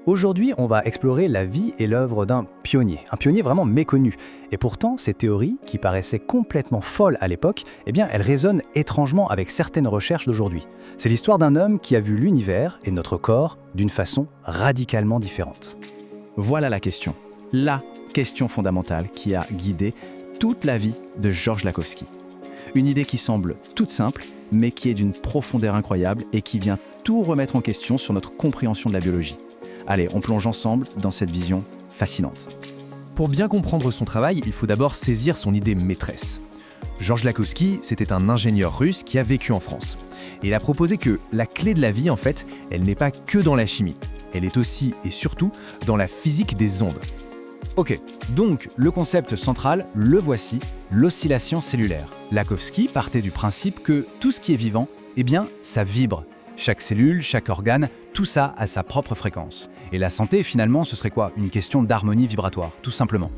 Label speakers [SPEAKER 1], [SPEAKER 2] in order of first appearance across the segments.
[SPEAKER 1] Aujourd'hui, on va explorer la vie et l'œuvre d'un un pionnier vraiment méconnu. Et pourtant, ces théories, qui paraissaient complètement folles à l'époque, elles résonnent étrangement avec certaines recherches d'aujourd'hui. C'est l'histoire d'un homme qui a vu l'univers et notre corps d'une façon radicalement différente.
[SPEAKER 2] Voilà la question fondamentale qui a guidé toute la vie de Georges Lakhovsky. Une idée qui semble toute simple, mais qui est d'une profondeur incroyable et qui vient tout remettre en question sur notre compréhension de la biologie. Allez, on plonge ensemble dans cette vision fascinante.
[SPEAKER 3] Pour bien comprendre son travail, il faut d'abord saisir son idée maîtresse. Georges Lakhovsky, c'était un ingénieur russe qui a vécu en France. Et il a proposé que la clé de la vie, en fait, elle n'est pas que dans la chimie. Elle est aussi et surtout dans la physique des ondes.
[SPEAKER 1] Ok, donc le concept central, le voici, l'oscillation cellulaire. Lakhovsky partait du principe que tout ce qui est vivant, ça vibre. Chaque cellule, chaque organe, tout ça a sa propre fréquence. Et la santé, finalement, ce serait quoi? Une question d'harmonie vibratoire, tout simplement.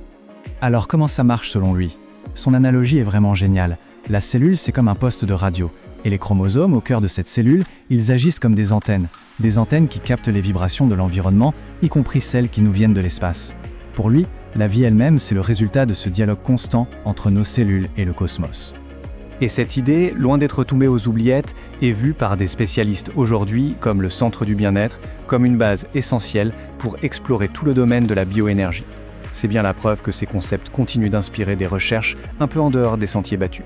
[SPEAKER 1] Alors comment ça marche selon lui? Son analogie est vraiment géniale. La cellule, c'est comme un poste de radio. Et les chromosomes, au cœur de cette cellule, ils agissent comme des antennes. Des antennes qui captent les vibrations de l'environnement, y compris celles qui nous viennent de l'espace. Pour lui, la vie elle-même, c'est le résultat de ce dialogue constant entre nos cellules et le cosmos. Et cette idée, loin d'être tombée aux oubliettes, est vue par des spécialistes aujourd'hui comme le Centre du bien-être, comme une base essentielle pour explorer tout le domaine de la bioénergie. C'est bien la preuve que ces concepts continuent d'inspirer des recherches un peu en dehors des sentiers battus.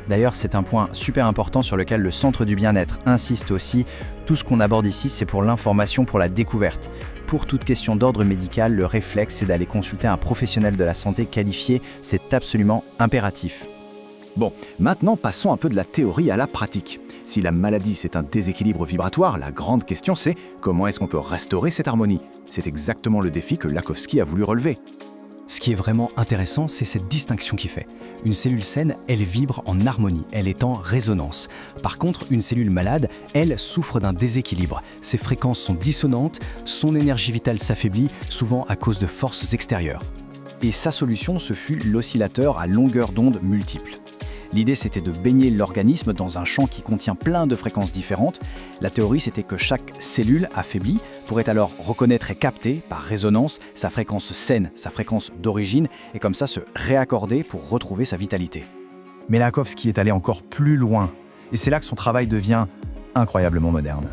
[SPEAKER 2] D'ailleurs, c'est un point super important sur lequel le Centre du bien-être insiste aussi. Tout ce qu'on aborde ici, c'est pour l'information, pour la découverte. Pour toute question d'ordre médical, le réflexe, c'est d'aller consulter un professionnel de la santé qualifié. C'est absolument impératif.
[SPEAKER 4] Bon, maintenant passons un peu de la théorie à la pratique. Si la maladie c'est un déséquilibre vibratoire, la grande question c'est comment est-ce qu'on peut restaurer cette harmonie? C'est exactement le défi que Lakhovsky a voulu relever.
[SPEAKER 1] Ce qui est vraiment intéressant, c'est cette distinction qu'il fait. Une cellule saine, elle vibre en harmonie, elle est en résonance. Par contre, une cellule malade, elle souffre d'un déséquilibre. Ses fréquences sont dissonantes, son énergie vitale s'affaiblit, souvent à cause de forces extérieures. Et sa solution, ce fut l'oscillateur à longueur d'onde multiple. L'idée, c'était de baigner l'organisme dans un champ qui contient plein de fréquences différentes. La théorie, c'était que chaque cellule affaiblie pourrait alors reconnaître et capter, par résonance, sa fréquence saine, sa fréquence d'origine, et comme ça se réaccorder pour retrouver sa vitalité.
[SPEAKER 3] Mais Lakhovsky est allé encore plus loin, et c'est là que son travail devient incroyablement moderne.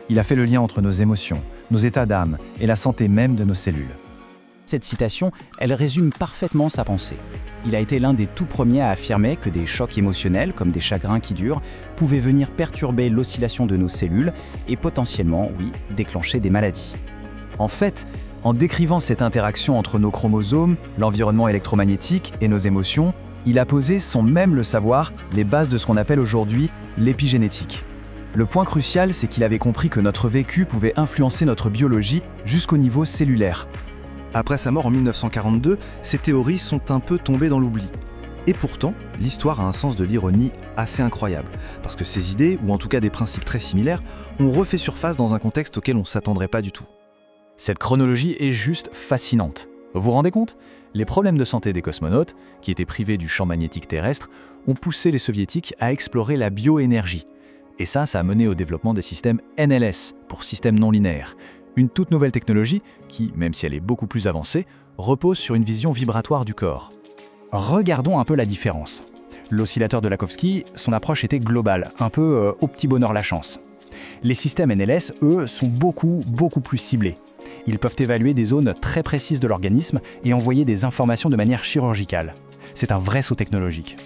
[SPEAKER 3] Il a fait le lien entre nos émotions, nos états d'âme et la santé même de nos cellules.
[SPEAKER 2] Cette citation, elle résume parfaitement sa pensée. Il a été l'un des tout premiers à affirmer que des chocs émotionnels, comme des chagrins qui durent, pouvaient venir perturber l'oscillation de nos cellules et potentiellement, déclencher des maladies.
[SPEAKER 3] En fait, en décrivant cette interaction entre nos chromosomes, l'environnement électromagnétique et nos émotions, il a posé, sans même le savoir, les bases de ce qu'on appelle aujourd'hui l'épigénétique. Le point crucial, c'est qu'il avait compris que notre vécu pouvait influencer notre biologie jusqu'au niveau cellulaire. Après sa mort en 1942, ces théories sont un peu tombées dans l'oubli. Et pourtant, l'histoire a un sens de l'ironie assez incroyable, parce que ces idées, ou en tout cas des principes très similaires, ont refait surface dans un contexte auquel on ne s'attendrait pas du tout. Cette chronologie est juste fascinante. Vous vous rendez compte? Les problèmes de santé des cosmonautes, qui étaient privés du champ magnétique terrestre, ont poussé les soviétiques à explorer la bioénergie. Et ça a mené au développement des systèmes NLS, pour systèmes non linéaires. Une toute nouvelle technologie qui, même si elle est beaucoup plus avancée, repose sur une vision vibratoire du corps. Regardons un peu la différence. L'oscillateur de Lakhovsky, son approche était globale, un peu au petit bonheur la chance. Les systèmes NLS, eux, sont beaucoup plus ciblés. Ils peuvent évaluer des zones très précises de l'organisme et envoyer des informations de manière chirurgicale. C'est un vrai saut technologique.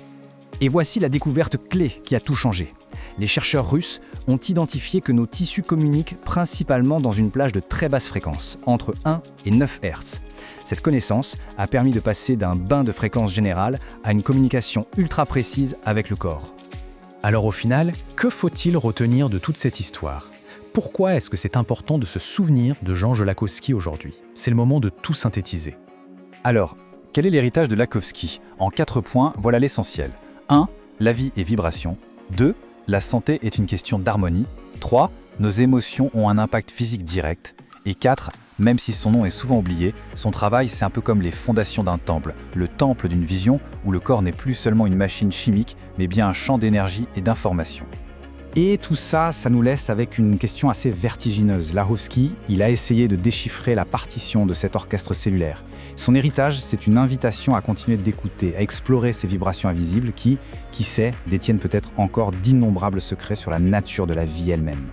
[SPEAKER 3] Et voici la découverte clé qui a tout changé. Les chercheurs russes ont identifié que nos tissus communiquent principalement dans une plage de très basse fréquence, entre 1 et 9 Hz. Cette connaissance a permis de passer d'un bain de fréquence générale à une communication ultra précise avec le corps. Alors au final, que faut-il retenir de toute cette histoire? Pourquoi est-ce que c'est important de se souvenir de Georges Lakhovsky aujourd'hui? C'est le moment de tout synthétiser. Alors, quel est l'héritage de Lakhovsky? En 4 points, voilà l'essentiel. 1. La vie est vibration. 2. La santé est une question d'harmonie. 3. Nos émotions ont un impact physique direct. Et 4. Même si son nom est souvent oublié, son travail c'est un peu comme les fondations d'un temple, le temple d'une vision où le corps n'est plus seulement une machine chimique, mais bien un champ d'énergie et d'information. Et tout ça, ça nous laisse avec une question assez vertigineuse. Lahovsky, il a essayé de déchiffrer la partition de cet orchestre cellulaire. Son héritage, c'est une invitation à continuer d'écouter, à explorer ces vibrations invisibles qui sait, détiennent peut-être encore d'innombrables secrets sur la nature de la vie elle-même.